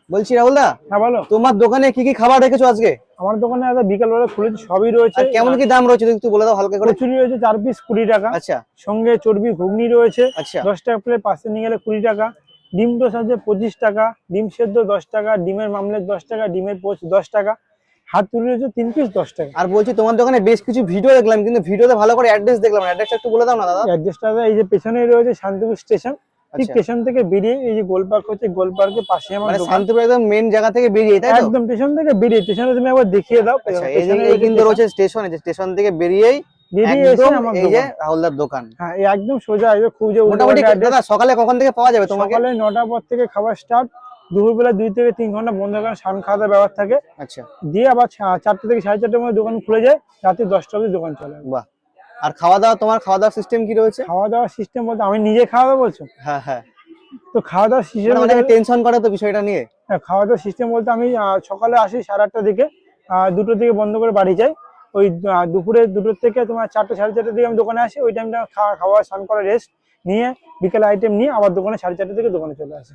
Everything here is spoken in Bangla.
বলছি রাহুল দা, হ্যাঁ বলো। তোমার দোকানে কি কি খাবার রেখেছো আজকে? আমার দোকানে একটা বিকালবেলা খুলেছি, সবই রয়েছে। আর কেমন কি দাম রয়েছে একটু বলে দাও হালকা করে। কচুরি রয়েছে 4 পিস 20 টাকা। আচ্ছা সঙ্গে চর্বি ঘুগনি রয়েছে আচ্ছা 10 টাকা প্লেট, পাশে নিয়ে গেলে 20 টাকা। ডিম টোস্ট আছে 25 টাকা, ডিম সেদ্ধ 10 টাকা, ডিমের মামলেট 10 টাকা, ডিমের পোচ 10 টাকা, হাত তুলি রয়েছে 3 পিস 10 টাকা। আর বলছি তোমার দোকানে বেশ কিছু ভিডিও দেখলাম, কিন্তু ভিডিওতে ভালো করে অ্যাড্রেস দেখলাম না, অ্যাড্রেসটা একটু বলে দাও না দাদা। অ্যাড্রেসটা এই যে পেছনে রয়েছে শান্তিপুর স্টেশন, ঠিক আচ্ছা, স্টেশন থেকে বেরিয়ে এই যে গোল পার্ক হচ্ছে, গোল পার্কের পাশে আমার মানে দোকান। শান্তিপুর একদম মেন জায়গা থেকে বেরিয়ে, তাই তো? একদম স্টেশন থেকে বেরিয়ে, স্টেশনে তুমি একবার দেখিয়ে দাও। আচ্ছা, এই যে পেছনে এই কিন্তু রয়েছে স্টেশন, এই যে স্টেশন থেকে বেরিয়েই বেরিয়ে এসে একদম আমার এই যে দোকান। রাহুলদার দোকান। হ্যাঁ, এই একদম সোজা, এই যে খুব যে মোটামুটি দাদা সকালে কখন থেকে পাওয়া যাবে তোমাকে? সকালে 9টার পর থেকে খাবার স্টার্ট, দুপুরবেলা 2 থেকে 3 ঘন্টা বন্ধ করে স্নান খাওয়া দাওয়ার ব্যবস্থা থাকে। আচ্ছা, দিয়ে আবার 4টে থেকে 4:30টার মধ্যে দোকান খুলে যায়, রাতে 10টা অবধি দোকান চলে। বাহ। আর খাওয়া দাওয়া, তোমার খাওয়া দাওয়ার সিস্টেম কি রয়েছে? খাওয়া দাওয়ার সিস্টেম বলতে আমি নিজে খাওয়া দাওয়া বলছো? হ্যাঁ হ্যাঁ, তো খাওয়া দাওয়ার সিস্টেম মানে অনেকে টেনশন করে তো বিষয়টা নিয়ে। খাওয়া দাওয়ার সিস্টেম বলতে আমি সকালে আসি 8:30টার দিকে, 2টো থেকে বন্ধ করে বাড়ি যাই। ওই দুপুরে 2টো থেকে তোমার 4টে 4:30টার দিকে আমি দোকানে আসি। ওই টাইমটা খাওয়া স্নান করে রেস্ট নিয়ে বিকেলে আইটেম নিয়ে আবার দোকানে 4:30 থেকে দোকানে চলে আসি।